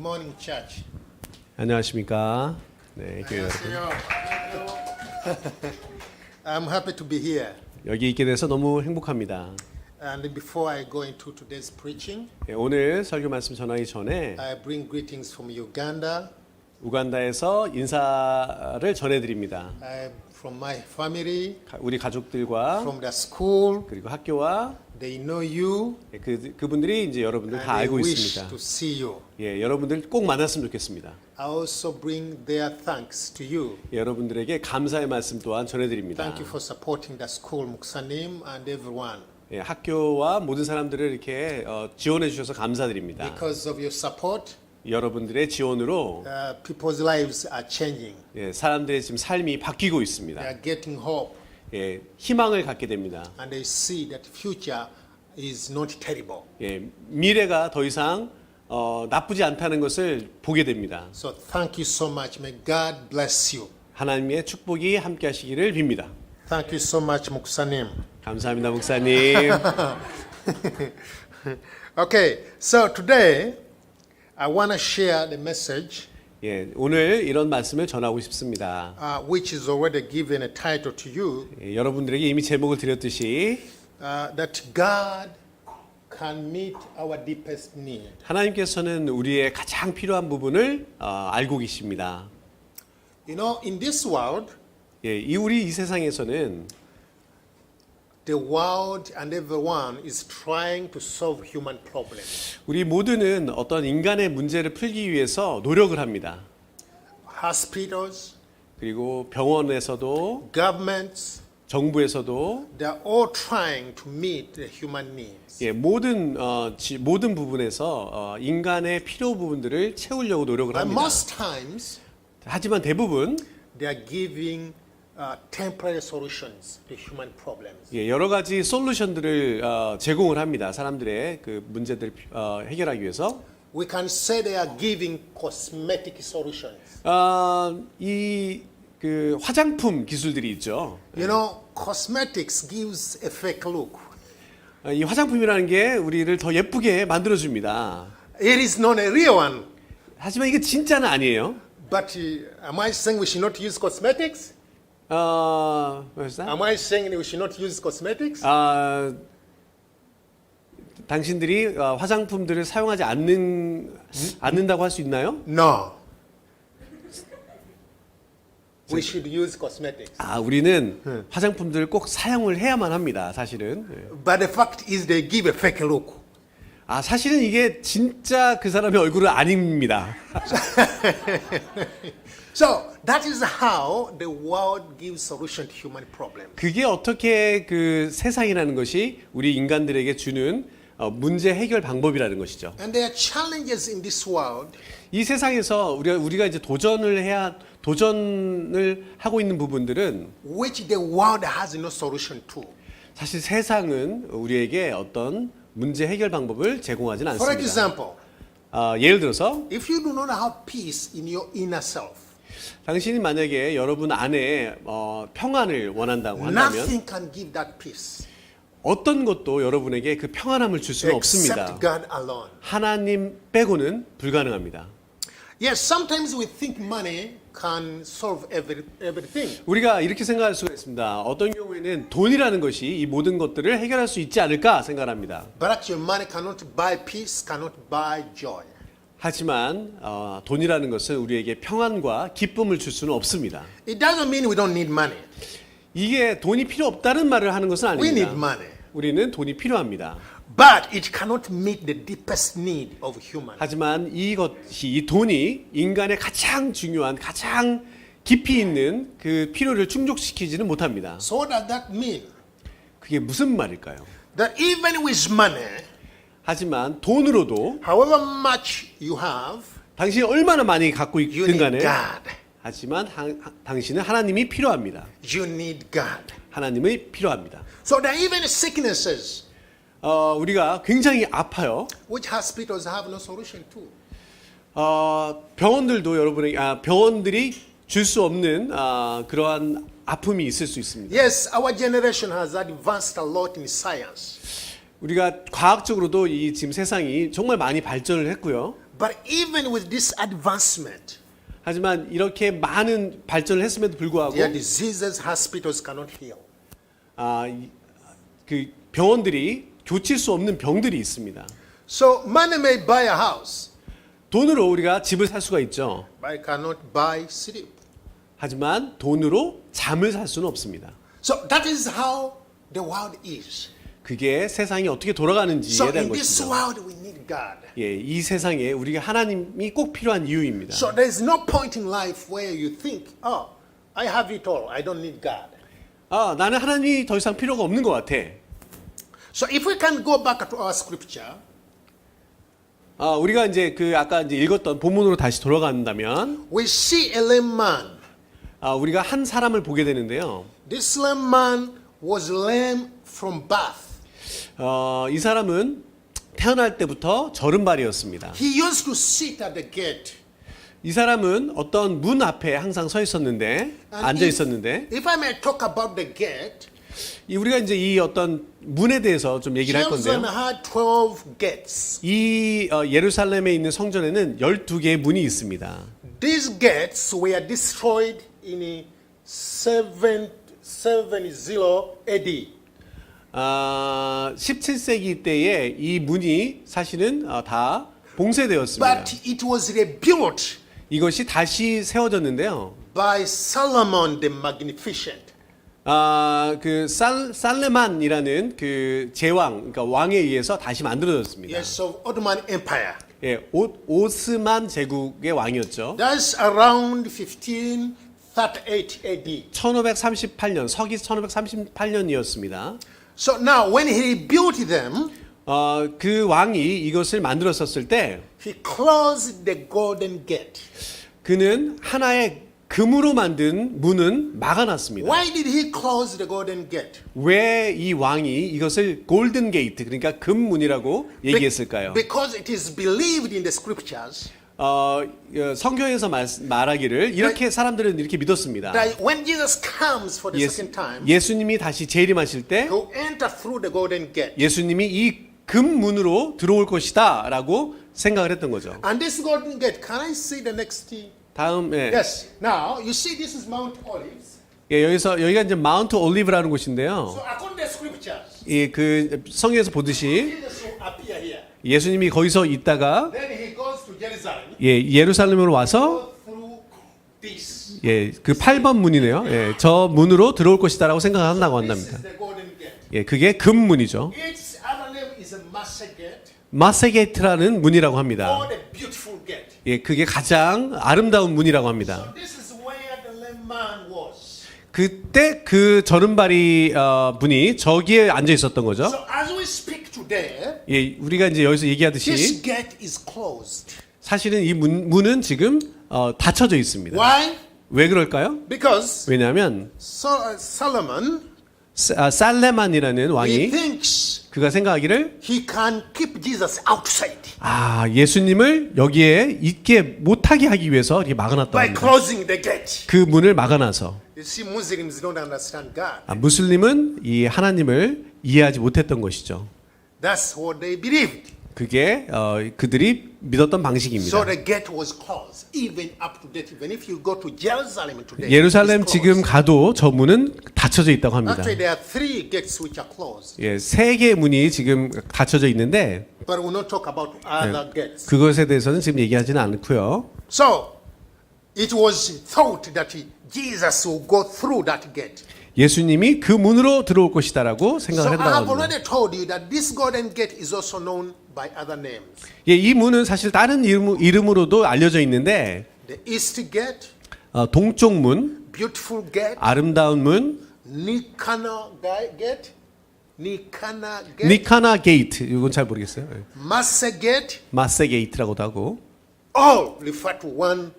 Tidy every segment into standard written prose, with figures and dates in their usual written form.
morning, church. 안녕하십니까? 네, 교회 여러분. I'm happy to be here. 여기 있게 돼서 너무 행복합니다. And before I go into today's preaching, 네, 오늘 설교 말씀 전하기 전에 I bring greetings from Uganda, 우간다에서 인사를 전해드립니다. from my family, 우리 가족들과 from the school. 그리고 학교와 They know you, 그분들이 이제 여러분들 and 다 they 알고 wish 있습니다. to see you. 예, 여러분들 꼭 만났으면 좋겠습니다. I also bring their thanks to you. 예, 여러분들에게 감사의 말씀 또한 전해드립니다. Thank you for supporting the school, Muksanim, and everyone. 예, 학교와 모든 사람들을 이렇게 지원해 주셔서 감사드립니다. Because of your support, 여러분들의 지원으로 people's lives are changing. 예, 사람들의 지금 삶이 바뀌고 They 있습니다. are getting hope, 예, 희망을 갖게 됩니다. and they see that future is not terrible. 예, 미래가 더 이상 나쁘지 않다는 것을 보게 됩니다. So thank you so much. May God bless you. 하나님의 축복이 함께 하시기를 빕니다. Thank you so much, Muksanim. 감사합니다, 목사님. Okay, so today I want to share the message 예, 오늘 이런 말씀을 전하고 싶습니다. which is already given a title to you, 예, 여러분들에게 이미 제목을 드렸듯이 that God can meet our deepest need. 하나님께서는 우리의 가장 필요한 부분을 알고 계십니다. You know, in this world, 예, 우리 이 세상에서는 the world and everyone is trying to solve human problems. 우리 모두는 어떤 인간의 문제를 풀기 위해서 노력을 합니다. Hospitals, 그리고 병원에서도 governments, 정부에서도 they are all trying to meet the human needs. 예, 모든 부분에서 인간의 필요 부분들을 채우려고 노력을 But 합니다. most times, 하지만 대부분 they are giving temporary solutions to human problems. 예, 여러 가지 솔루션들을 제공을 합니다. 사람들의 그 문제들을 해결하기 위해서. We can say they are giving cosmetic solutions. 이 그 화장품 기술들이 있죠. You know, cosmetics gives a fake look. 이 화장품이라는 게 우리를 더 예쁘게 만들어줍니다. It is not a real one. 하지만 이게 진짜는 아니에요. But am I saying we should not use cosmetics? 뭐였어? Am I saying we should not use cosmetics? 당신들이 화장품들을 사용하지 않는다고 할 수 있나요? No. We should use cosmetics. 우리는 화장품들을 꼭 사용을 해야만 합니다. 사실은. But the fact is they give a fake look. 사실은 이게 진짜 그 사람의 얼굴은 아닙니다. So that is how the world gives solution to human problems. 그게 어떻게 그 세상이라는 것이 우리 인간들에게 주는 문제 해결 방법이라는 것이죠. And there are challenges in this world 이 세상에서 우리가 이제 도전을 하고 있는 부분들은 which the world has no solution to. 사실 세상은 우리에게 어떤 문제 해결 방법을 제공하지는 For 않습니다. example, 예를 들어서 if you do not have peace in your inner self, 당신이 만약에 여러분 안에 평안을 원한다고 한다면 nothing can give that peace 어떤 것도 여러분에게 그 평안함을 줄 수는 없습니다. except God alone. 하나님 빼고는 불가능합니다. Yes, sometimes we think money can solve everything. 우리가 이렇게 생각할 수가 있습니다. 어떤 경우에는 돈이라는 것이 이 모든 것들을 해결할 수 있지 않을까 생각합니다. But actually money cannot buy peace, cannot buy joy. 하지만 돈이라는 것은 우리에게 평안과 기쁨을 줄 수는 없습니다. It doesn't mean we don't need money. 이게 돈이 필요 없다는 말을 하는 것은 We need 아닙니다. money. 우리는 돈이 필요합니다. But it cannot meet the deepest need of human. 하지만 이 돈이 인간의 가장 중요한 가장 깊이 있는 그 필요를 충족시키지는 못합니다. So what does that mean? 그게 무슨 말일까요? That even with money, 하지만 돈으로도 however much you have, 당신이 얼마나 많이 갖고 you 있든 need 간에 God. 하지만 당신은 하나님이 필요합니다. You need God. 하나님이 필요합니다. So there are even sicknesses 우리가 굉장히 아파요. which hospitals have no solution to. 병원들도 병원들이 줄 수 없는 그러한 아픔이 있을 수 있습니다. Yes, our generation has advanced a lot in science. 우리가 과학적으로도 이 지금 세상이 정말 많이 발전을 했고요. But even with this advancement, 하지만 이렇게 많은 발전을 했음에도 불구하고 their diseases hospitals cannot heal. 그 병원들이 고칠 수 없는 병들이 있습니다. So money may buy a house, 돈으로 우리가 집을 살 수가 있죠. but it cannot buy sleep. 하지만 돈으로 잠을 살 수는 없습니다. So that is how the world is. 그게 세상이 어떻게 돌아가는지에 So 대한 in this 것이죠. world we need God. 예, 이 세상에 우리가 하나님이 꼭 필요한 이유입니다. So there is no point in life where you think, oh, I have it all. I don't need God. 나는 하나님이 더 이상 필요가 없는 것 같아. So if we can go back to our scripture, 우리가 이제 그 아까 이제 읽었던 본문으로 다시 돌아간다면, we see a lame man. 우리가 한 사람을 보게 되는데요. This lame man was lame from birth. 이 사람은 태어날 때부터 저른발이었습니다. He used to sit at the gate. 이 사람은 어떤 문 앞에 항상 서 있었는데, And 앉아 있었는데, if I may talk about the gate, 우리가 이제 이 어떤 문에 대해서 좀 얘기를 할 Jerusalem 건데요. had 12 gates. 이 예루살렘에 있는 성전에는 12개의 문이 있습니다. These gates were destroyed in 770 AD. 17세기 때에 이 문이 사실은 다 봉쇄되었습니다. But it was rebuilt 이것이 다시 세워졌는데요. by Solomon the Magnificent. 그 살레만이라는 그 제왕, 그러니까 왕에 의해서 다시 만들어졌습니다. Yes, of Ottoman Empire. 예, 오스만 제국의 왕이었죠. That's around 1538 AD. 1538년, 서기 1538년이었습니다. So now when he built them, 그 왕이 이것을 만들었었을 때 he closed the golden gate. 그는 하나의 금으로 만든 문은 막아놨습니다. Why did he close the golden gate? 왜 이 왕이 이것을 골든 게이트, 그러니까 금문이라고 얘기했을까요? Because it is believed in the scriptures 성경에서 말하기를 이렇게 사람들은 이렇게 믿었습니다. that when Jesus comes for the second time, 예수님이 다시 재림하실 때 he will enter through the golden gate. 예수님이 이 금문으로 들어올 것이다라고 생각을 했던 거죠. And this golden gate, can I see the next? 다음, Yes. Now you see this is Mount Olives. 여기가 이제 마운트 올리브라는 곳인데요. So according to the scriptures, 그 성경에서 보듯이 Jesus will appear here. 예수님이 거기서 있다가 Then he goes to Jerusalem. 예루살렘으로 와서 Go through this. 그 8번 문이네요. 저 문으로 들어올 것이다라고 생각한다고 This 한답니다. is the golden gate. 그게 금문이죠. Its other name is a Master gate 마세게이트라는 문이라고 합니다. or the beautiful gate. 그게 가장 아름다운 문이라고 So 합니다. this is where the lame man was. 그때 그 저른발이 분이 저기에 앉아 있었던 거죠. So as we speak today, 우리가 이제 여기서 얘기하듯이 this gate is closed. 사실은 이 문은 지금 닫혀져 있습니다. Why? 왜 그럴까요? Because 왜냐하면 Solomon, 살레만이라는 he 왕이 thinks 그가 생각하기를 he can keep Jesus outside 예수님을 여기에 있게 못하게 하기 위해서 이렇게 막아놨다고 by 합니다. closing the gate. 그 문을 막아놔서 You see, Muslims don't understand God. 무슬림은 이 하나님을 이해하지 못했던 것이죠. That's what they believed. 그게 그들이 믿었던 So 방식입니다. the gate was closed, even up to date. Even if you go to Jerusalem today, 예루살렘 it's 지금 closed. 가도 저 문은 닫혀져 있다고 합니다. Actually, there are 3 gates which are closed. 세 개의 문이 지금 닫혀져 있는데 But we'll not talk about other gates. 그것에 대해서는 지금 얘기하지는 않고요. So it was thought that Jesus will go through that gate. 예수님이 그 문으로 들어올 것이다라고 So 생각을 I 했다고 have 합니다. already told you that this golden gate is also known by other names. 이 문은 사실 다른 이름으로도 알려져 있는데 The East Gate, 동쪽 문, Beautiful Gate, 아름다운 문, Nicanor Gate, Gate, 니카나 게이트, 이건 잘 모르겠어요. Masse Gate, 마세 게이트라고도 하고, all refer to one,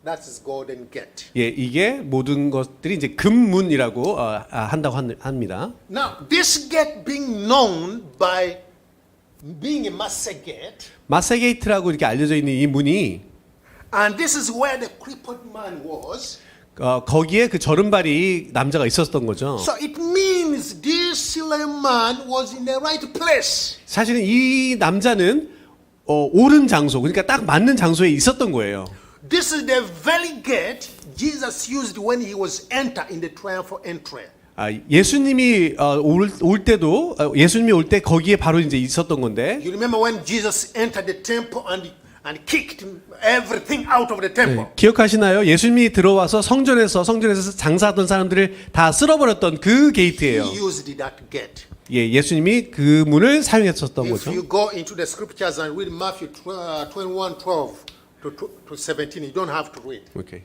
that is Golden Gate. 이게 모든 것들이 이제 금문이라고 한다고 합니다. Now, this gate being known by being a Masse Gate, 마세 게이트라고 이렇게 알려져 있는 이 문이 and this is where the crippled man was. 거기에 그 저른발이 남자가 있었던 거죠. So it means this lame man was in the right place. 사실은 이 남자는 옳은 장소, 그러니까 딱 맞는 장소에 있었던 거예요. This is the very gate Jesus used when he was enter in the triumphal entry. 예수님이 올 때도 예수님이 올 때 거기에 바로 이제 있었던 건데. You remember when Jesus entered the temple and kicked everything out of the temple. 네, 기억하시나요? 예수님이 들어와서 성전에서 장사하던 사람들을 다 쓸어버렸던 그 게이트예요. He used that gate. 예, 예수님이 그 문을 사용했었던 If 거죠. you go into the scriptures and read Matthew 21:12 to 17, you don't have to read. 오케이.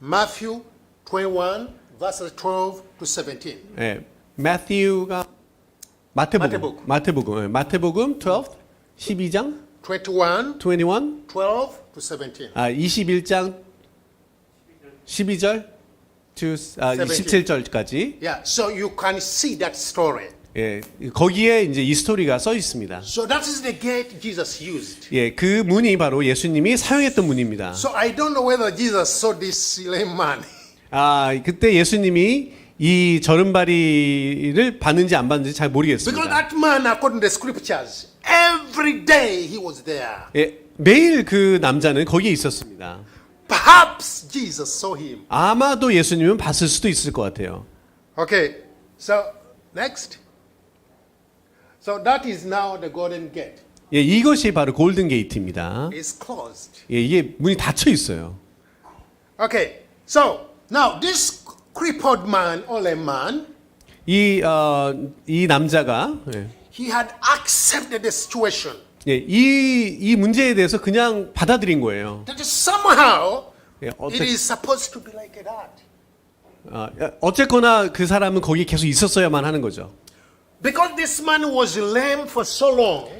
Matthew 21 verses 12 to 17. 예, 마태우가 마태복음 12, 12장 21, 21, 12 to 17. 21장 12절 to 17절까지. Yeah, so you can see that story. 예, 거기에 이제 이 스토리가 써 있습니다. So that is the gate Jesus used. 예, 그 문이 바로 예수님이 사용했던 문입니다. So I don't know whether Jesus saw this lame man. 그때 예수님이 이 저른바리를 받는지 안 받는지 잘 Because 모르겠습니다. that man, according to the scriptures, every day he was there. 예, 매일 그 남자는 거기에 있었습니다. Perhaps Jesus saw him. 아마도 예수님은 봤을 수도 있을 것 같아요. Okay, so next. So that is now the golden gate. 예, 이것이 바로 골든 게이트입니다. It's closed. 예, 이게 문이 닫혀 있어요. Okay, so now this crippled man or lame man, 이 남자가 he had accepted the situation. 이 문제에 대해서 그냥 받아들인 거예요. That is somehow 예, it is supposed to be like that. 어쨌거나 그 사람은 거기 계속 있었어야만 하는 거죠. Because this man was lame for so long,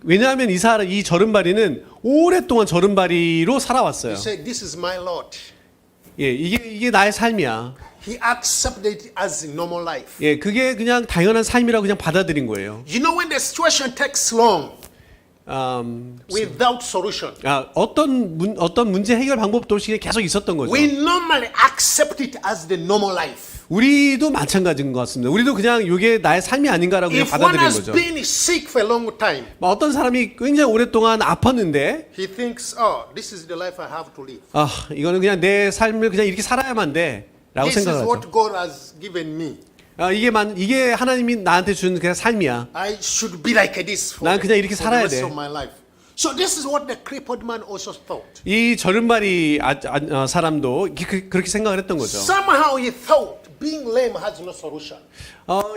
왜냐하면 이 저른바리는 오랫동안 저른바리로 살아왔어요. he said, "This is my lot." 예, 이게 나의 삶이야. He accepted it as a normal life. 예, 그게 그냥 당연한 삶이라고 그냥 받아들인 거예요. You know, when the situation takes long without solution, 어떤 문제 해결 방법도 없이 계속 있었던 거죠. we normally accept it as the normal life. 우리도 마찬가지인 것 같습니다. 우리도 그냥 이게 나의 삶이 아닌가라고 그냥 If one 받아들이는 has 거죠. been sick for a long time, 어떤 사람이 굉장히 오랫동안 아팠는데, he thinks, "Oh, this is the life I have to live. 이거는 그냥 내 삶을 그냥 이렇게 살아야만 돼라고 This is 생각하죠. what God has given me. 이게 하나님이 나한테 준 그냥 삶이야. I should be like this for 난 그냥 이렇게 the 살아야 rest 돼. of my life." So this is what the crippled man also thought. 이 저른바리 사람도 그렇게 생각을 했던 거죠. Somehow he thought being lame has no solution.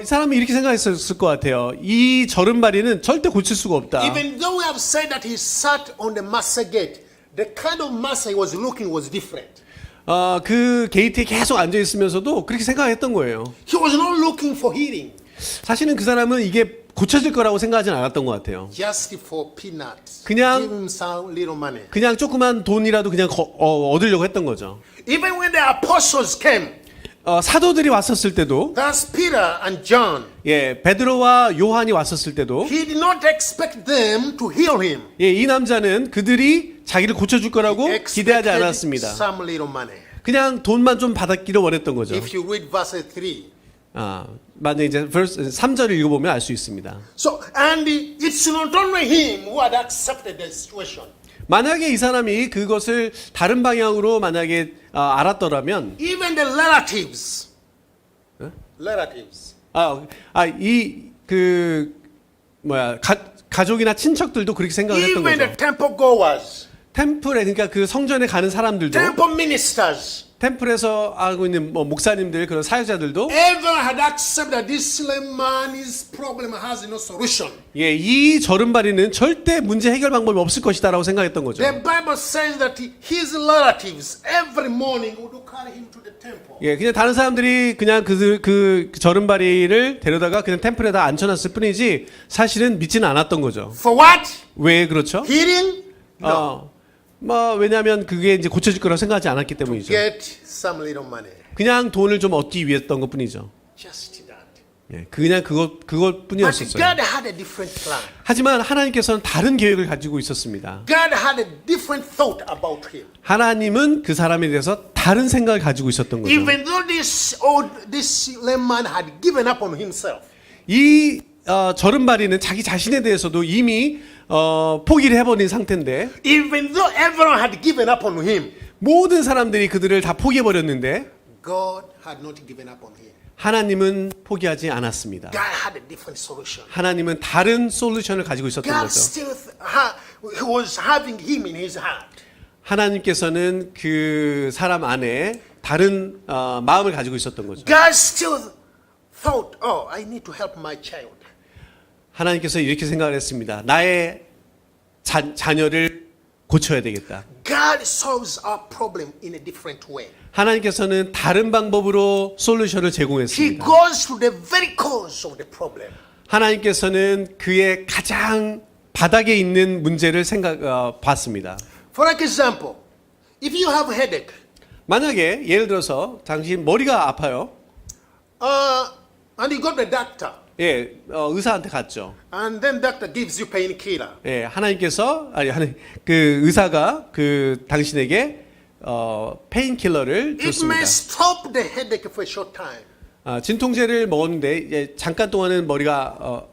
이 사람이 이렇게 생각했을 것 같아요. 이 저른바리는 절대 고칠 수가 없다. Even though we have said that he sat on the master gate, the kind of master he was looking was different. 그 게이트에 계속 앉아 있으면서도 그렇게 생각했던 거예요. He was not looking for healing, 사실은 그 사람은 이게 고쳐질 거라고 생각하진 않았던 것 같아요. just for peanuts. 그냥- Give him some little money. 그냥 조그만 돈이라도 그냥 얻으려고 했던 거죠. Even when the apostles came, 사도들이 왔었을 때도, that's Peter and John, 예, 베드로와 요한이 왔었을 때도, he did not expect them to heal him. 예, 이 남자는 그들이 자기를 고쳐줄 거라고 기대하지 Expected 않았습니다. some little money. 그냥 돈만 좀 받았기를 원했던 거죠. If you read verse 3. 만약 이제 3절을 읽어보면 알 수 있습니다. So, and it's not only him who had accepted the situation. 만약에 이 사람이 그것을 다른 방향으로 만약에 알았더라면, Even the relatives. Relatives. 가족이나 친척들도 그렇게 생각을 했던 Even the 거죠. temple goers. 템플에, 그러니까 그 성전에 가는 사람들도, Temple ministers. 템플에서 하고 있는 목사님들, 그런 사역자들도, Everyone had accepted that this lame man's problem has no solution. 예, 이 저른바리는 절대 문제 해결 방법이 없을 것이다라고 생각했던 거죠. The Bible says that his relatives every morning would carry him to the temple. 예, 그냥 다른 사람들이 그냥 그 저른바리를 데려다가 그냥 템플에다 앉혀놨을 뿐이지 사실은 믿지는 않았던 거죠. For what? 왜 그렇죠? Healing? No. 왜냐하면 그게 이제 고쳐질 거라고 생각하지 않았기 때문이죠. Get some little money. 그냥 돈을 좀 얻기 위했던 것뿐이죠. Just that. 예, 그냥 그것 But 뿐이었었어요. God had a different plan. 하지만 하나님께서는 다른 계획을 가지고 있었습니다. God had a different thought about him. 하나님은 그 사람에 대해서 다른 생각을 가지고 있었던 거죠. Even though this lame man had given up on himself, 이 저른바리는 자기 자신에 대해서도 이미 포기를 해버린 상태인데 Even though everyone had given up on him, 모든 사람들이 그들을 다 포기해버렸는데 God had not given up on him. 하나님은 포기하지 않았습니다. God had a different solution. 하나님은 다른 솔루션을 가지고 있었던 God 거죠. still he was having him in his heart. 하나님께서는 그 사람 안에 다른 마음을 가지고 있었던 거죠. God still thought, oh, I need to help my child. 하나님께서 이렇게 생각을 했습니다. 나의 자녀를 고쳐야 되겠다. God solves our problem in a different way. 하나님께서는 다른 방법으로 솔루션을 He 제공했습니다. goes to the very cause of the problem. 하나님께서는 그의 가장 바닥에 있는 문제를 봤습니다. For example, if you have headache, 만약에 예를 들어서 당신 머리가 아파요. and you go to the doctor, 예, 의사한테 갔죠. and then doctor gives you painkiller. 예, 그 의사가 그 당신에게 페인킬러를 It may 줬습니다. stop the headache for a short time. 진통제를 먹었는데 예, 잠깐 동안은 머리가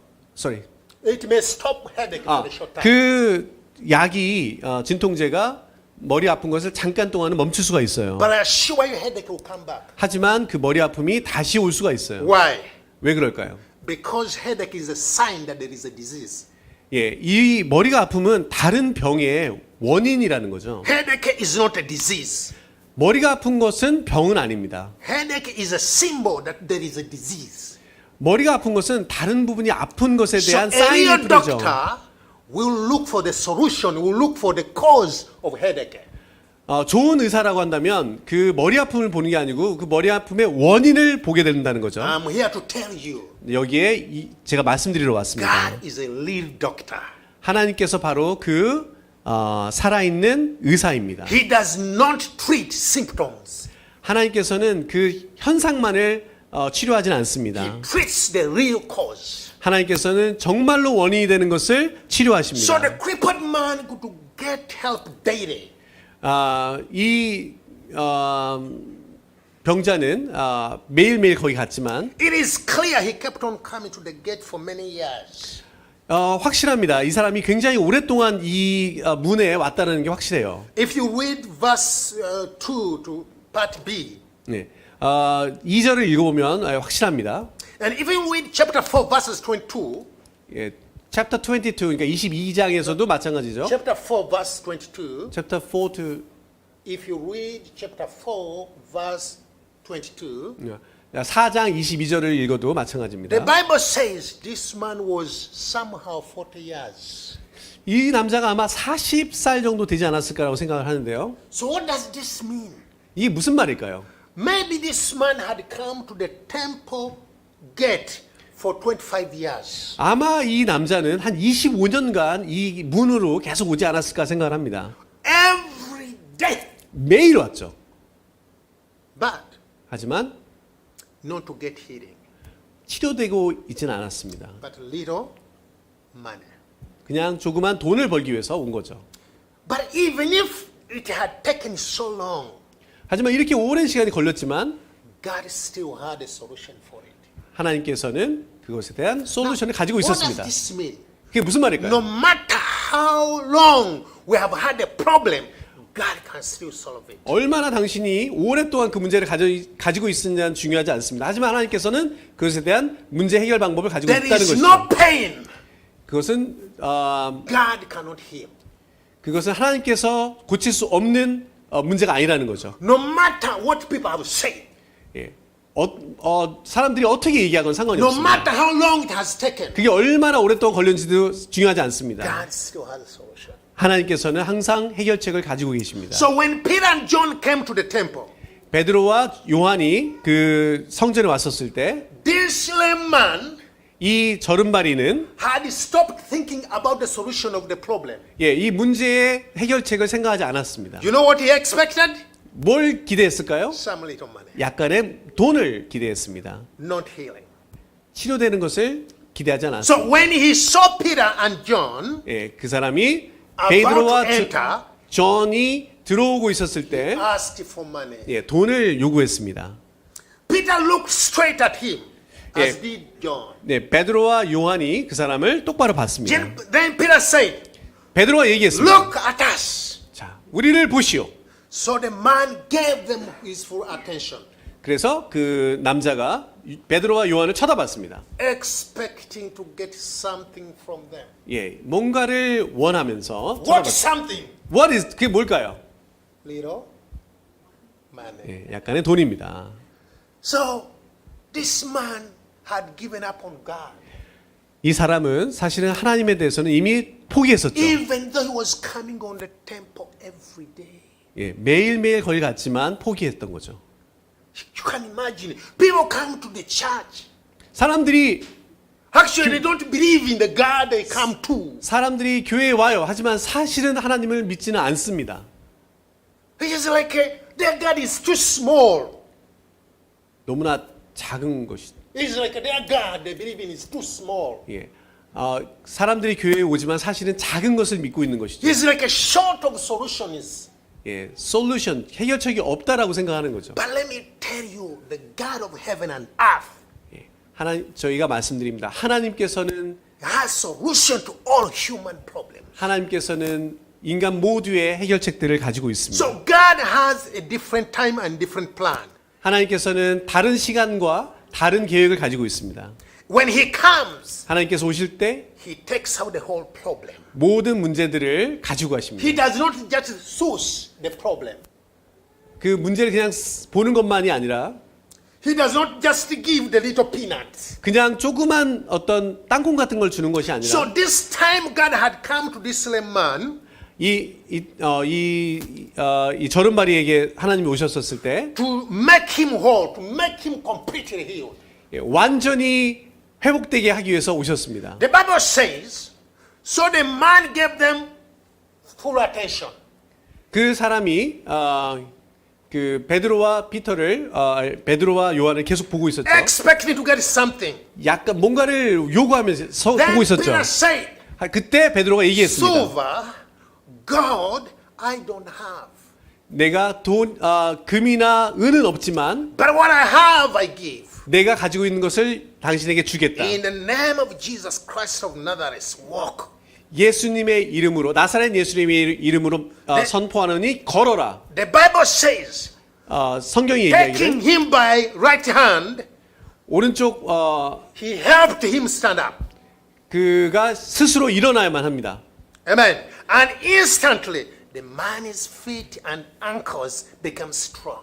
It may stop headache for a short time. 그 약이 진통제가 머리 아픈 것을 잠깐 동안은 멈출 수가 있어요. But I assure you, headache will come back. 하지만 그 머리 아픔이 다시 올 수가 있어요. Why? 왜 그럴까요? Because headache is a sign that there is a disease. 예, 이 머리가 아픔은 다른 병의 원인이라는 거죠. Headache is not a disease. 머리가 아픈 것은 병은 아닙니다. Headache is a symbol that there is a disease. 머리가 아픈 것은 다른 부분이 아픈 것에 So 대한 a real 사인일 뿐이죠. doctor will look for the solution, will look for the cause of headache. 좋은 의사라고 한다면 그 머리 아픔을 보는 게 아니고 그 머리 아픔의 원인을 보게 된다는 거죠. I'm here to tell you, 여기에 제가 말씀드리러 왔습니다. God is a real doctor. 하나님께서 바로 그 살아있는 의사입니다. He does not treat symptoms. 하나님께서는 그 현상만을 치료하진 않습니다. He treats the real cause. 하나님께서는 정말로 원인이 되는 것을 So 치료하십니다. the crippled man could get help daily. 이 병자는 매일매일 거기 갔지만 It is clear he kept on coming to the gate for many years. 확실합니다. 이 사람이 굉장히 오랫동안 이 문에 왔다는 게 확실해요. If you read verse 2 to part B, 네. 2절을 읽어보면 확실합니다. and if you read chapter 4 verses 22, 예, chapter 22, 그러니까 22장에서도 마찬가지죠. chapter 4 verse 22, chapter 4 to if you read chapter 4 verse 22, 4장 22절을 읽어도 마찬가지입니다. the Bible says this man was somehow 40 years. 이 남자가 아마 40살 정도 되지 않았을까라고 생각을 하는데요. So what does this mean? 이게 무슨 말일까요? Maybe this man had come to the temple gate for 25 years. 아마 이 남자는 한 25년간 이 문으로 계속 오지 않았을까 생각을 합니다. Every day. 매일 왔죠. But 하지만 not to get healing, 치료되고 있지는 않았습니다. but little money. 그냥 조그만 돈을 벌기 위해서 온 거죠. But even if it had taken so long, 하지만 이렇게 오랜 시간이 걸렸지만 God still had a solution for it. 하나님께서는 그것에 대한 솔루션을 가지고 What does 있었습니다. this mean? 그게 무슨 말일까요? No matter how long we have had a problem, God can still solve it. 얼마나 당신이 오랫동안 그 문제를 가지고 있느냐는 중요하지 않습니다. 하지만 하나님께서는 그것에 대한 문제 해결 방법을 가지고 There 있다는 is 것이죠. no pain 그것은 God cannot heal. 그것은 하나님께서 고칠 수 없는 문제가 아니라는 거죠. No matter what people have said, 예. 사람들이 어떻게 얘기하건 상관이 no 없습니다. matter how long it has taken, 그게 얼마나 오랫동안 걸렸는지도 중요하지 않습니다. God still has a solution. 하나님께서는 항상 해결책을 가지고 계십니다. So when Peter and John came to the temple, 베드로와 요한이 그 성전에 왔었을 때 this lame man 이 저른바리는 had stopped thinking about the solution of the problem. 이 문제의 해결책을 생각하지 않았습니다. You know what he expected? 뭘 기대했을까요? Some little money, 약간의 돈을 기대했습니다. not healing. 치료되는 것을 기대하지 않았습니다. So when he saw Peter and John 그 사람이 about 베드로와 to enter, 존이 들어오고 있었을 때 asked for money. 돈을 요구했습니다. Peter looked straight at him, as 예. did John. 베드로와 요한이 그 사람을 똑바로 봤습니다. Then Peter said, 베드로가 얘기했습니다. Look at us. 자, 우리를 보시오. So the man gave them his full attention, 그래서 그 남자가 베드로와 요한을 쳐다봤습니다. expecting to get something from them. 예, 뭔가를 원하면서 What 쳐다봤습니다. something? What is 그게 뭘까요? Little money. 예, 약간의 돈입니다. So this man had given up on God, 이 사람은 사실은 하나님에 대해서는 이미 포기했었죠. even though he was coming on the temple every day. 예, 매일매일 거기 갔지만 포기했던 거죠. You can imagine people come to the church. 사람들이 Actually, they don't believe in the God they come to. 사람들이 교회에 와요. 하지만 사실은 하나님을 믿지는 않습니다. It's like their God is too small. 너무나 작은 것이. It's like their God they believe in is too small. 예, 사람들이 교회에 오지만 사실은 작은 것을 믿고 있는 것이죠. It's like a short of solutions. 예, 솔루션 해결책이 없다라고 생각하는 거죠. But let me tell you, the God of heaven and earth 예, 하나님 저희가 말씀드립니다. 하나님께서는 has solution to all human problems. 하나님께서는 인간 모두의 해결책들을 가지고 있습니다. So God has a different time and different plan. 하나님께서는 다른 시간과 다른 계획을 가지고 있습니다. When He comes, 하나님께서 오실 때 He takes out the whole problem. 모든 문제들을 가지고 He 가십니다. does not just source the problem. 그 문제를 그냥 보는 것만이 아니라 He does not just give the little peanuts. 그냥 조그만 어떤 땅콩 같은 걸 주는 것이 아니라 So this time God had come to this lame man 이 저른바리에게 하나님이 오셨었을 때 to make him whole, to make him completely healed. 예, 완전히 회복되게 하기 위해서 오셨습니다. The Bible says, so the man gave them full attention. 그 사람이 그 베드로와 베드로와 요한을 계속 보고 있었죠. Expecting to get something. 약간 뭔가를 요구하면서 Then 보고 있었죠. Peter said, 그때 베드로가 얘기했습니다. silver, gold, I don't have. 내가 금이나 은은 없지만 But what I have, I give. 내가 가지고 있는 것을 당신에게 주겠다. In the name of Jesus Christ of Nazareth, walk. 예수님의 이름으로 나사렛 예수님의 이름으로 네. 선포하노니 걸어라. The Bible says, 성경이 얘기하기를 taking him by right hand, 오른쪽 he helped him stand up. 그가 스스로 일어나야만 합니다. Amen. And instantly, the man's feet and ankles become strong.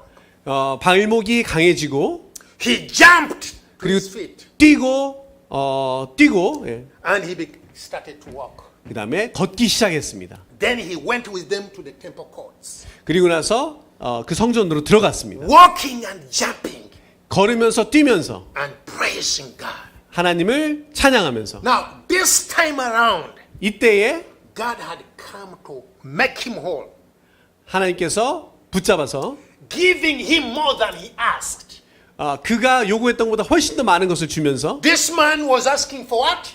발목이 강해지고 He jumped to 그리고 his feet 뛰고 예. and he started to walk. 그다음에 걷기 시작했습니다. Then he went with them to the temple courts. 그리고 나서 그 성전으로 들어갔습니다. Walking and jumping 걸으면서 뛰면서 and praising God. 하나님을 찬양하면서 Now, this time around, 이때에 God had come to make him whole, 하나님께서 붙잡아서 giving him more than he asked. 그가 요구했던 것보다 훨씬 더 많은 것을 주면서 This man was asking for what?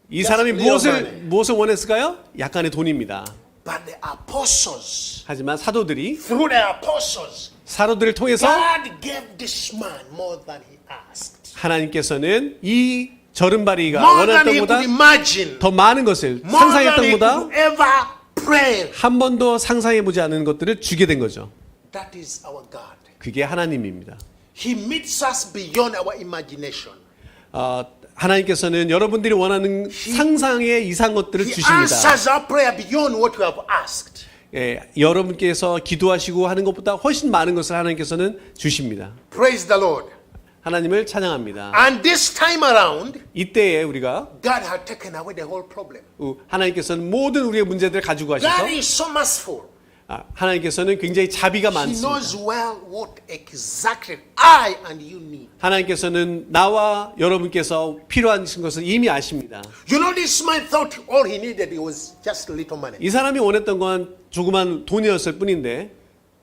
이 사람이 Just little 무엇을 원했을까요? 약간의 돈입니다. But the apostles, 하지만 사도들이 through the apostles, 사도들을 통해서 God gave this man more than he asked. 하나님께서는 이 저른바리가 More than 원했던 he 것보다 could imagine. 더 많은 것을 More than 상상했던 he 것보다 could ever pray. 한 번도 상상해보지 않은 것들을 주게 된 거죠. That is our God. 그게 하나님입니다. He meets us beyond our imagination. 하나님께서는 여러분들이 원하는 상상의 이상 것들을 He 주십니다. answers our prayer beyond what we have asked. 예, 여러분께서 기도하시고 하는 것보다 훨씬 많은 것을 하나님께서는 주십니다. Praise the Lord. 하나님을 찬양합니다. And this time around, 이때에 우리가 God had taken away the whole problem. 하나님께서는 모든 우리의 문제들을 가지고 가셔서 God is so merciful. 하나님께서는 굉장히 자비가 He 많습니다. knows well what exactly I and you need. 하나님께서는 나와 여러분께서 필요한 것을 이미 아십니다. You know, this man thought all he needed was just a little money. 이 사람이 원했던 건 조그만 돈이었을 뿐인데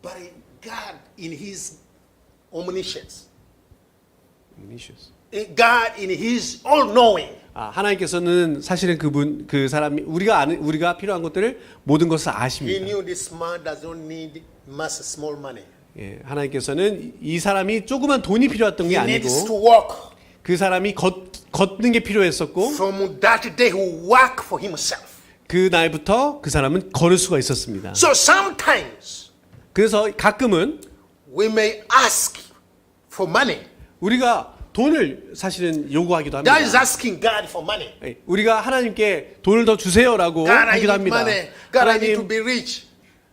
But God, in His omniscience, God, in His all-knowing, 하나님께서는 사실은 그 사람이 우리가 필요한 것들을 모든 것을 He 아십니다. knew this man does not need much small money. 예, 하나님께서는 이 사람이 조그만 돈이 필요했던 게 He needs to 아니고 walk. 그 사람이 걷는 게 필요했었고 From that day, he will work for himself. 그 날부터 그 사람은 걸을 수가 있었습니다. So sometimes 그래서 가끔은 we may ask for money. 우리가 돈을 사실은 요구하기도 합니다. That is asking God for money. 예, 우리가 하나님께 돈을 더 주세요라고 God, I 하기도 need 합니다. money. God, I need to 하나님, be rich.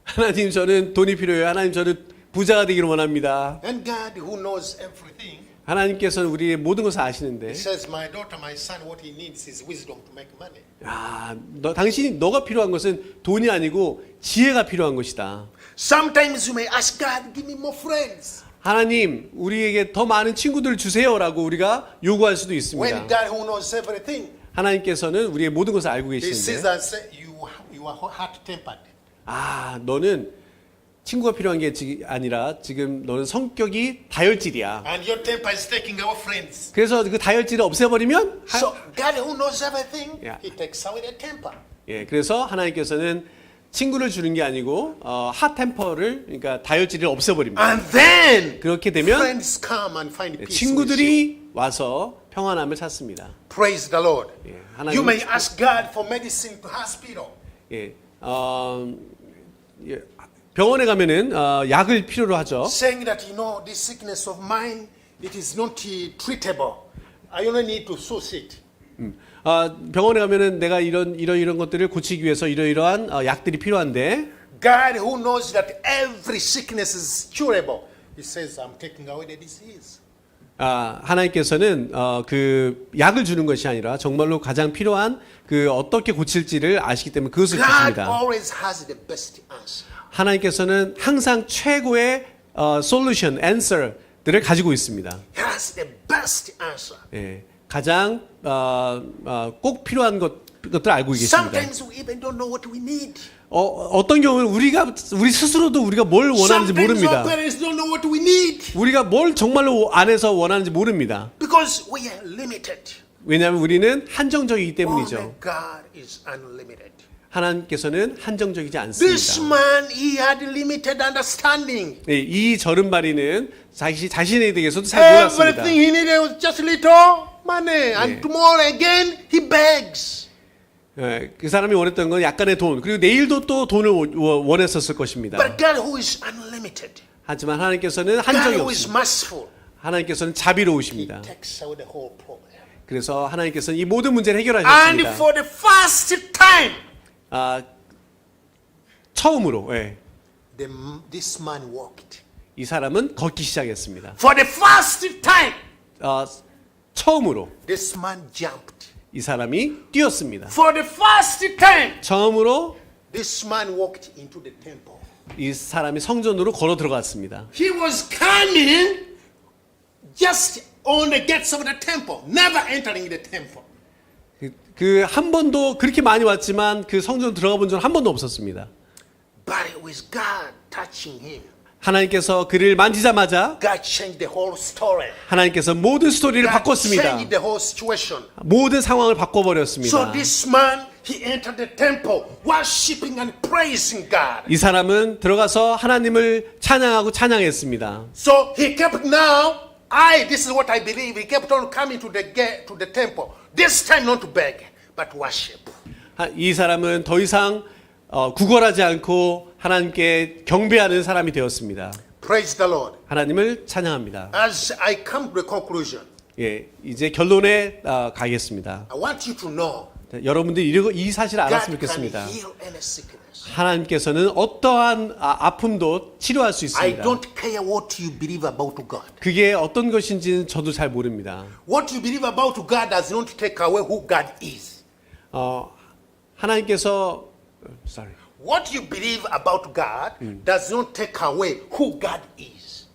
하나님 저는 돈이 필요해요. 하나님 저는 부자가 되기를 원합니다. And God, who knows everything, 하나님께서는 우리의 모든 것을 아시는데, He says, "My daughter, my son, what he needs is wisdom to make money." 너가 필요한 것은 돈이 아니고 지혜가 필요한 것이다. Sometimes you may ask God, "Give me more friends." 하나님, 우리에게 더 많은 친구들을 주세요라고 우리가 요구할 수도 When 있습니다. God, who knows everything, 하나님께서는 우리의 모든 것을 알고 He sees 계시는데, and says, "You are hot-tempered." 너는 친구가 필요한 게 아니라 지금 너는 성격이 다혈질이야. And your temper is taking our friends. 그래서 그 다혈질을 없애버리면 So God, who knows everything, Yeah. He takes away the temper. 그래서 하나님께서는 친구를 주는 게 아니고 핫템퍼를 그러니까 다혈질을 없애버립니다. And then 그렇게 되면 friends come and find peace. with you. 친구들이 와서 평안함을 찾습니다. Praise the Lord. 하나님을 You may 축복- ask God for medicine to hospital. 병원에 가면은 약을 필요로 하죠. Saying that, this sickness of mine, it is not treatable. I only need to source it. 병원에 가면은 내가 이런 것들을 고치기 위해서 이러이러한 약들이 필요한데 God, who knows that every sickness is curable, He says, "I'm taking away the disease." 하나님께서는 그 약을 주는 것이 아니라 정말로 가장 필요한 그 어떻게 고칠지를 아시기 때문에 그것을 God 주십니다. always has the best answer. 하나님께서는 항상 최고의 솔루션, 앤서들을 가지고 있습니다. He has the best answer. 가장 꼭 필요한 것들 알고 계십니다. Sometimes we even don't know what we need. 어떤 경우는 우리 스스로도 우리가 뭘 원하는지 Sometimes 모릅니다. our parents don't know what we need 우리가 뭘 정말로 안에서 원하는지 모릅니다. because we are limited. 왜냐하면 우리는 한정적이기 Only 때문이죠. God is unlimited. 하나님께서는 한정적이지 This 않습니다. man, he had limited understanding. 이 저른발이는 자신에 대해서도 잘 몰랐습니다. Everything he needed was just little money, and tomorrow again he begs. 그 사람이 원했던 건 약간의 돈, 그리고 내일도 또 돈을 원했었을 것입니다. But God, who is unlimited, 하지만 하나님께서는 God, 한정이 who is 없습니다. merciful, 하나님께서는 He 자비로우십니다. takes away the whole problem. 그래서 하나님께서는 이 모든 문제를 And 해결하셨습니다. for the first time, 처음으로 this man walked. 이 사람은 걷기 시작했습니다. For the first time, 처음으로 this man jumped. 이 사람이 뛰었습니다. For the first time, 처음으로 this man walked into the temple. 이 사람이 성전으로 걸어 들어갔습니다. He was coming just on the gates of the temple, never entering the temple. 그 한 번도 그렇게 많이 왔지만 그 성전 들어가 본 적은 한 번도 없었습니다. But it was God touching him. 하나님께서 그를 만지자마자 God changed the whole story. 하나님께서 모든 스토리를 God 바꿨습니다. changed the whole situation. 모든 상황을 바꿔버렸습니다. So this man, he entered the temple, worshiping and praising God. 이 사람은 들어가서 하나님을 찬양하고 찬양했습니다. So he kept this is what I believe. He kept on coming to the temple. This time not to beg, but worship. 이 사람은 더 이상 구걸하지 않고 하나님께 경배하는 사람이 되었습니다. Praise the Lord. 하나님을 찬양합니다. As I come to the conclusion, 이제 결론에 가겠습니다. I want you to know 여러분들이 이 사실을 God 알았으면 can 좋겠습니다. heal any sickness. 하나님께서는 어떠한 아픔도 치료할 수 I 있습니다. don't care what you believe about God. 그게 어떤 것인지는 저도 잘 모릅니다. What you believe about God does not take away who God is. 하나님께서 What you believe about God does not take away who God is.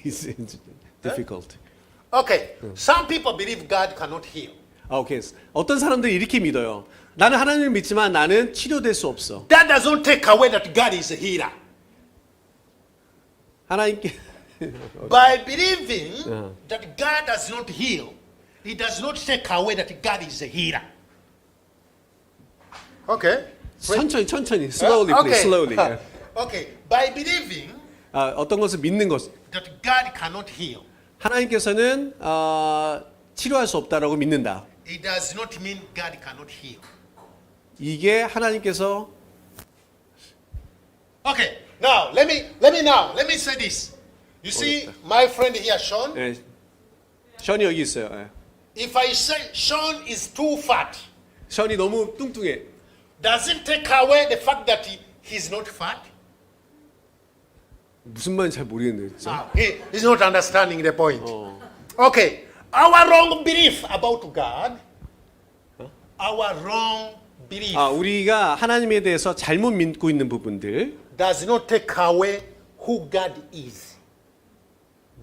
It's difficult. Okay, some people believe God cannot heal. 오케이. 어떤 사람들이 이렇게 믿어요. 나는 하나님을 믿지만 나는 치료될 수 없어. That does not take away that God is a healer. 하나님께 By believing that God does not heal, it does not take away that God is a healer. Okay. 천천히, slowly, please, slowly. Okay. By believing 어떤 것을 믿는 것. that God cannot heal, 하나님께서는 치료할 수 없다라고 믿는다. it does not mean God cannot heal. 이게 하나님께서 Okay, now let me say this. You see, my friend here, Sean. 예, 션이 여기 있어요. 예. If I say Sean is too fat, 션이 너무 뚱뚱해. does it take away the fact that he's not fat? 무슨 말인지 잘 모르겠네요. 진짜. He's not understanding the point. Okay, our wrong belief about God, our wrong belief 우리가 하나님에 대해서 잘못 믿고 있는 부분들 does not take away who God is.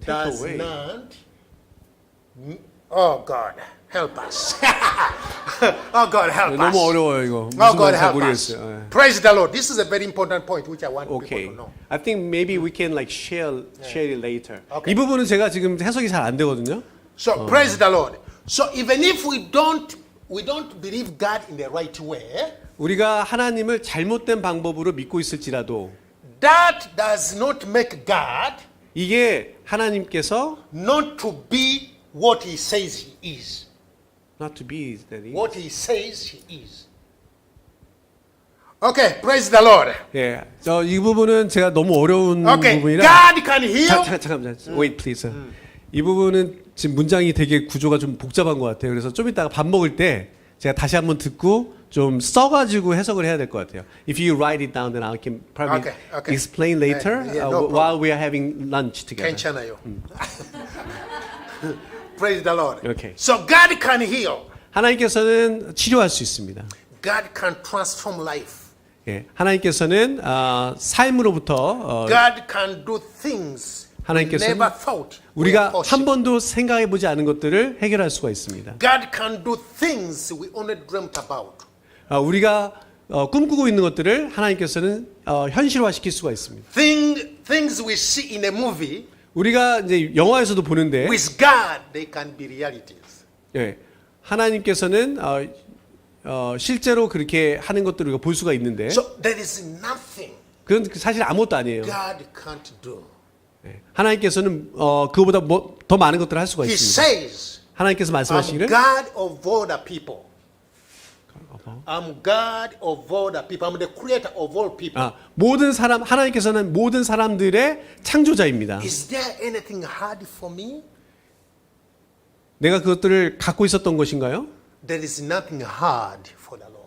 Does away. not. Oh God, help us. Oh God, help us. 너무 어려워요 이거. Oh 무슨 God, 말인지 잘 help us. 모르겠어요. 예. Praise the Lord. This is a very important point which I want Okay. people to know. I think maybe we can like share it later. Okay. 이 부분은 제가 지금 해석이 잘 안 되거든요. So praise the Lord. So even if we don't believe God in the right way, 우리가 하나님을 잘못된 방법으로 믿고 있을지라도 that does not make God 이게 하나님께서 not to be what He says He is. not to be that he- What He says He is. Okay, praise the Lord. 예, 이 부분은 제가 너무 어려운 Okay, 부분이라 God can heal. 잠깐만, wait please. 이 부분은 지금 문장이 되게 구조가 좀 복잡한 것 같아요. 그래서 좀 이따가 밥 먹을 때 제가 다시 한번 듣고 좀 써가지고 해석을 해야 될 것 같아요. If you write it down, then I can probably Okay. explain later Yeah, no while we are having lunch together. 괜찮아요. Praise the Lord. Okay. So God can heal. 하나님께서는 치료할 수 있습니다. God can transform life. 예, 하나님께서는 삶으로부터 God can do things we 하나님께서는 never thought were 우리가 한 possible. 번도 생각해 보지 않은 것들을 해결할 수가 있습니다. God can do things we only dreamt about. 우리가 꿈꾸고 있는 것들을 하나님께서는 현실화시킬 수가 있습니다. Things we see in a movie, 우리가 이제 영화에서도 보는데 with God, they can be realities. 예, 하나님께서는 실제로 그렇게 하는 것들을 우리가 볼 수가 있는데 So there is nothing 그건 사실 아무것도 아니에요. God can't do. 예, 하나님께서는 그거보다 더 많은 것들을 할 수가 He 있습니다. says, 하나님께서 I'm 말씀하시기를 God of all the people. I'm God of all the people. I'm the creator of all people. 모든 사람 하나님께서는 모든 사람들의 창조자입니다. Is there anything hard for me? 내가 그것들을 갖고 있었던 것인가요? There is nothing hard for the Lord.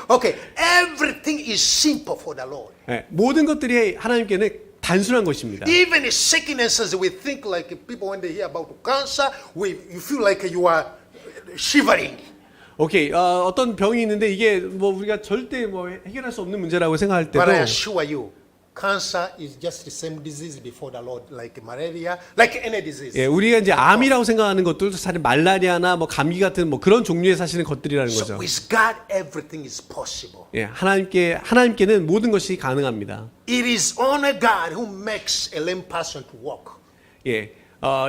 Okay, everything is simple for the Lord. 예, 모든 것들이 하나님께는 단순한 것입니다. Even the sicknesses, we think like people when they hear about cancer, you feel like you are shivering. 오케이, 어떤 병이 있는데 이게 뭐 우리가 절대 뭐 해결할 수 없는 문제라고 생각할 때도 But I assure you, cancer is just the same disease before the Lord, like malaria, like any disease. 예, 우리가 이제 암이라고 생각하는 것들도 사실 말라리아나 뭐 감기 같은 뭐 그런 종류의 사실은 것들이라는 So 거죠. with God, everything is possible. 예, 하나님께는 모든 것이 가능합니다. It is only God who makes a lame person to walk. 예,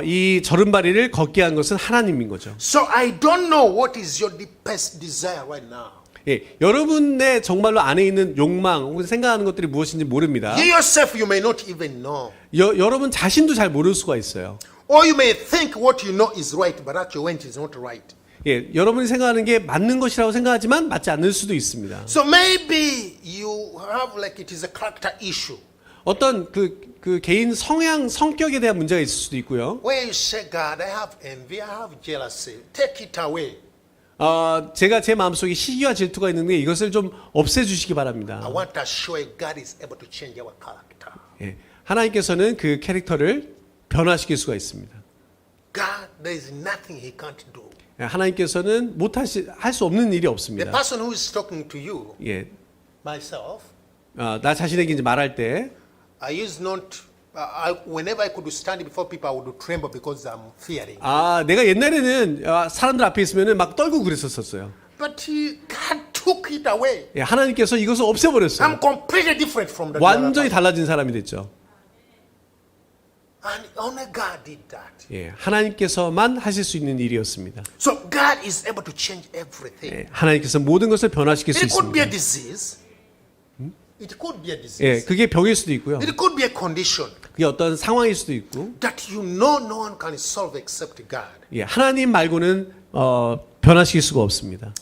이 저른바리를 걷게 한 것은 하나님인 거죠. So I don't know what is your deepest desire right now. 예, 여러분의 정말로 안에 있는 욕망 혹은 생각하는 것들이 무엇인지 모릅니다. You yourself, you may not even know. 여러분 자신도 잘 모를 수가 있어요. Or you may think what you know is right, but actually when it is not right. 예, 여러분이 생각하는 게 맞는 것이라고 생각하지만 맞지 않을 수도 있습니다. So maybe you have like it is a character issue. 어떤 그 개인 성격에 대한 문제가 있을 수도 있고요. Where you say, God, I have envy, I have jealousy. Take it away. 제가 제 마음속에 시기와 질투가 있는데 이것을 좀 없애주시기 바랍니다. I want to show you God is able to change our character. 예, 하나님께서는 그 캐릭터를 변화시킬 수가 있습니다. God, there is nothing He can't do. 예, 하나님께서는 할 수 없는 일이 The 없습니다. person who is talking to you, 예, myself, 나 자신에게 이제 말할 때 I used not. Whenever I could stand before people, I would tremble because I'm fearing. 내가 옛날에는 사람들 앞에 있으면은 막 떨고 그랬었어요. But God took it away. 예, 하나님께서 이것을 없애버렸어요. I'm completely different from the 완전히 other 달라진 사람이 됐죠. person. And only God did that. 예, 하나님께서만 하실 수 있는 일이었습니다. So God is able to change everything. 예, 하나님께서 모든 것을 변화시킬 수 It could be a 있습니다. disease. It could be a disease. 예, 그게 병일 수도 있고요. It could be a condition. 그게 어떤 상황일 수도 있고, that you know no one can solve except God. 예, 하나님 말고는 변화시킬 수가 없습니다.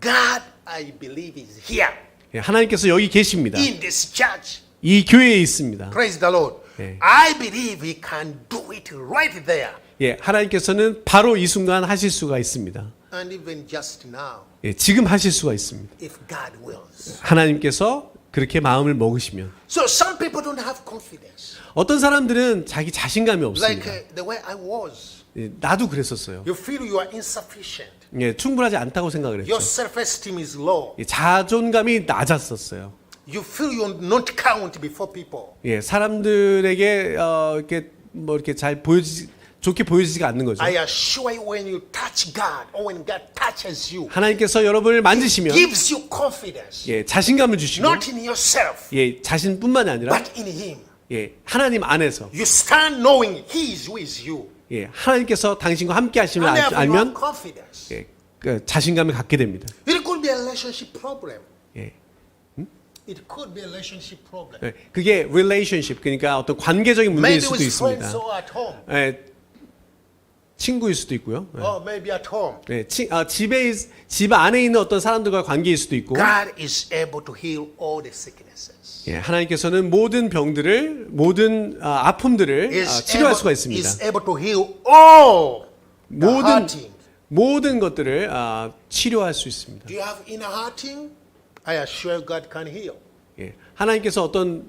God, I believe, is here 예, 하나님께서 여기 계십니다. in this church. 이 교회에 있습니다. Praise the Lord. 예. I believe He can do it right there. 예, 하나님께서는 바로 이 순간 하실 수가 있습니다. And even just now, 예, 지금 하실 수가 있습니다. if God wills. 하나님께서 그렇게 마음을 먹으시면. So some people don't have confidence. 어떤 사람들은 자기 자신감이 Like 없습니다. the way I was. 예, 나도 그랬었어요. You feel you are insufficient. 예, 충분하지 않다고 생각을 Your 했죠. self-esteem is low. 예, 자존감이 낮았었어요. You feel you not count before people. 예, 사람들에게 이렇게 뭐 이렇게 잘 좋게 보여지지가 않는 거죠. I assure you, when you touch God or when God touches you, 하나님께서 여러분을 만지시면 gives you confidence. 예, 자신감을 주시고 Not in yourself, 예, 자신뿐만이 아니라 but in Him. 예, 하나님 안에서 You stand knowing He is with you. 예, 하나님께서 당신과 함께 하심을 And therefore you have 알면 confidence. 예, 그 자신감을 갖게 됩니다. It could be a relationship problem. 예. It could be a relationship problem. 예, 그게 relationship 그러니까 어떤 관계적인 문제일 Maybe 수도 with friends 있습니다. or at home. 예, 친구일 수도 있고요. 예. Or maybe at home. 예, 집 안에 있는 어떤 사람들과 관계일 수도 있고, God is able to heal all the sicknesses. 예, 하나님께서는 모든 병들을, 모든 아픔들을 치료할 수가 있습니다. Is able to heal all the hurting. 모든 것들을 치료할 수 있습니다. Do you have inner hurting? I assure you God can heal. 예, 하나님께서 어떤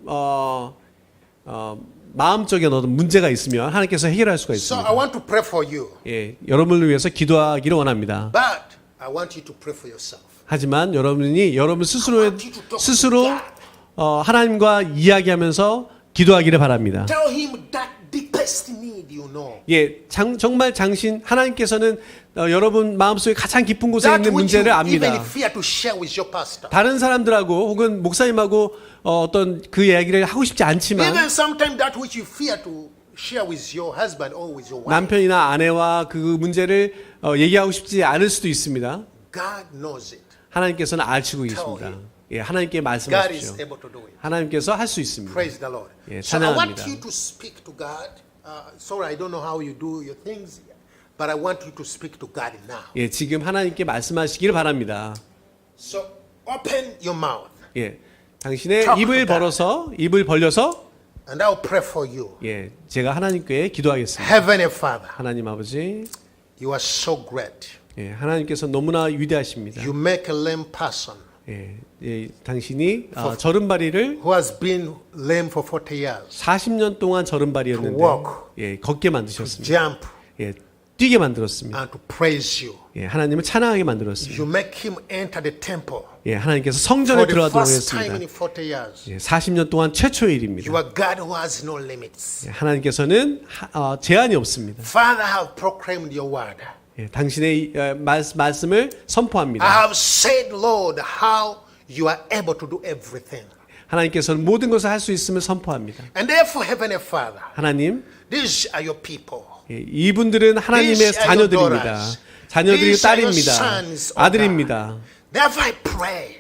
마음적인 어떤 문제가 있으면 하나님께서 해결할 수가 So I 있습니다. want to pray for you. 예, 여러분을 위해서 기도하기를 원합니다. But I want you to pray for yourself. 하지만 여러분 스스로 하나님과 이야기하면서 기도하기를 바랍니다. Tell Him that deepest need you know. 예, 정말 하나님께서는 여러분 마음속에 가장 깊은 곳에 That 있는 which you 문제를 even 압니다. fear to share with your pastor. 다른 사람들하고 혹은 목사님하고 어떤 그 이야기를 하고 싶지 않지만 Even sometimes that which you fear to share with your husband or with your wife. 남편이나 아내와 그 문제를 얘기하고 싶지 않을 수도 있습니다. God knows it. 하나님께서는 아시고 계십니다. 예, 하나님께 God is 말씀하십시오. able to do it. 하나님께서 할 수 있습니다. Praise the Lord. 예, So I want 찬양합니다. you to speak to God. Sorry, I don't know how you do your things, but I want you to speak to God now. 예, 지금 하나님께 말씀하시기를 바랍니다. So open your mouth, 예, 당신의 Talk to 입을 God. 입을 벌려서 and I'll pray for you. 예, 제가 하나님께 기도하겠습니다. Heavenly Father, 하나님 아버지, you are so great. 예, 하나님께서 너무나 위대하십니다. You make a lame person 예, 당신이 저른바리를 who has been lame for 40 years 40년 동안 저른바리였는데 To walk. 예, 걷게 만드셨습니다. jump 예, 뛰게 만들었습니다. and to praise you. 예, 하나님을 찬양하게 만들었습니다. You make him enter the temple 예, 하나님께서 for 성전에 the 들어가도록 first time in 했습니다. 40 years. 예, 40년 동안 최초의 일입니다. You are God who has no limits. 예, 하나님께서는 제한이 없습니다. Father, I have proclaimed your word. 예, 당신의 말씀을 I 선포합니다. have said, Lord, how you are able to do everything. 하나님께서는 모든 것을 할 수 있음을 선포합니다. And therefore, Heavenly Father, 하나님, these are your people. 예, 이분들은 하나님의 These are your 자녀들입니다. daughters. 자녀들이 These are your 딸입니다. sons, O 아들입니다. Therefore, I pray,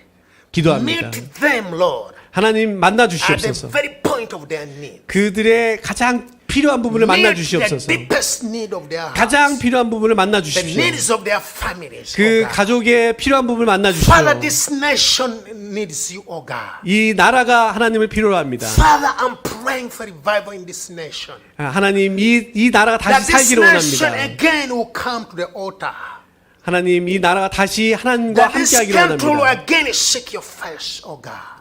기도합니다. meet them, Lord, 하나님 만나 at the 주시옵소서. very point of their need. 그들의 가장 필요한 부분을 만나 Meet the 주시옵소서. deepest need of their 가장 hearts. 필요한 부분을 만나 The 주십시오. needs of their families, 그 O God. 가족의 필요한 부분을 만나 주십시오. Father, this nation needs you, O God. 이 나라가 하나님을 필요로 합니다. Father, I'm praying for revival in this nation. 하나님 이 나라가 That 다시 this 살기를 nation 원합니다. again will come to the altar. 하나님 이 나라가 다시 하나님과 That this 함께하기를 country will 원합니다. again seek your face, O God.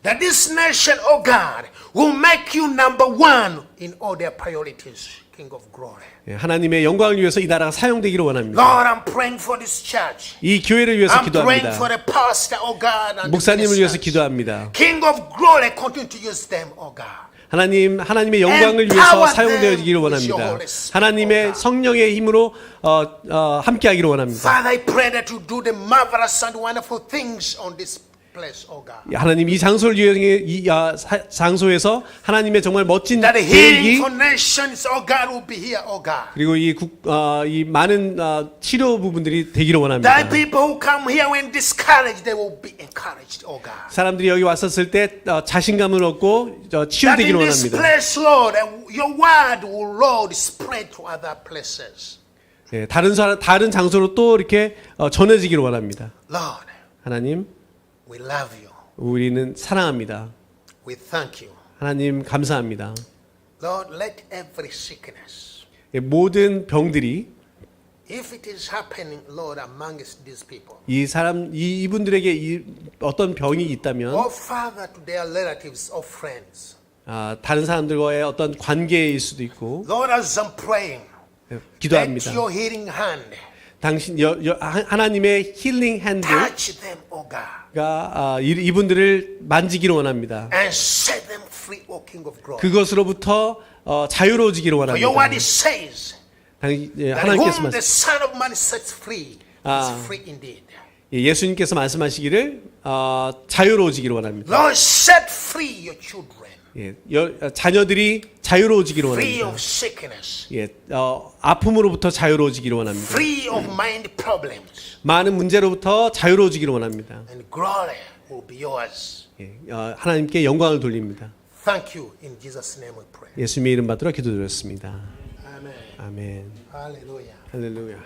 That this nation, O God, will make you number one in all their priorities, King of glory. 예, 하나님의 영광을 위해서 이 나라가 사용되기를 원합니다. Lord, I'm praying for this church. 이 교회를 위해서 I'm praying for 기도합니다. the pastor, O God, and the 목사님을 위해서 ministers. 기도합니다. King of glory, continue to use them, O God. 하나님의 영광을 위해서 사용되어지기를 원합니다. 하나님의 성령의 힘으로 함께하기를 원합니다. Father, I pray that you do the marvelous and wonderful things on this place, oh God. 하나님 이 장소를 이용해 장소에서 하나님의 정말 멋진 That healing 계획이 for nations, oh God, will be here, oh God. 그리고 이 많은 치료 부분들이 되기를 원합니다. That people who come here when discouraged, they will be encouraged, oh God. 사람들이 여기 왔었을 때 자신감을 얻고 That in 치유되기를 this 원합니다. place, Lord, your word will, Lord, spread to other places. 예, 다른 장소로 또 이렇게 전해지기를 원합니다. Lord, 하나님, we love you. 우리는 사랑합니다. We thank you. 하나님 감사합니다. Lord, let every sickness, 예, 모든 병들이 if it is happening, Lord, amongst these people, 이분들에게 어떤 병이 있다면 or Father, to their relatives or friends, 다른 사람들과의 어떤 관계일 수도 있고 Lord, as I'm praying, 예, let 기도합니다. your healing hand 당신 하나님의 힐링 핸드가 touch them, oh God, 이분들을 만지기를 원합니다. and set them free, O King of glory. 그것으로부터 자유로워지기를 For your word 원합니다. says that 하나님께서 whom the Son of Man sets free is free indeed. 예수님께서 말씀하시기를 자유로워지기를 원합니다. Lord, set free your children, 자녀들이 자유로워지기를 free 원합니다. of sickness, 아픔으로부터 자유로워지기를 원합니다. free of mind problems, 많은 문제로부터 자유로워지기를 원합니다. and glory will be yours. 하나님께 영광을 돌립니다. Thank you. In Jesus' name we pray. 예수님의 이름 받들어 기도드렸습니다. Amen. 아멘. Hallelujah. 할렐루야.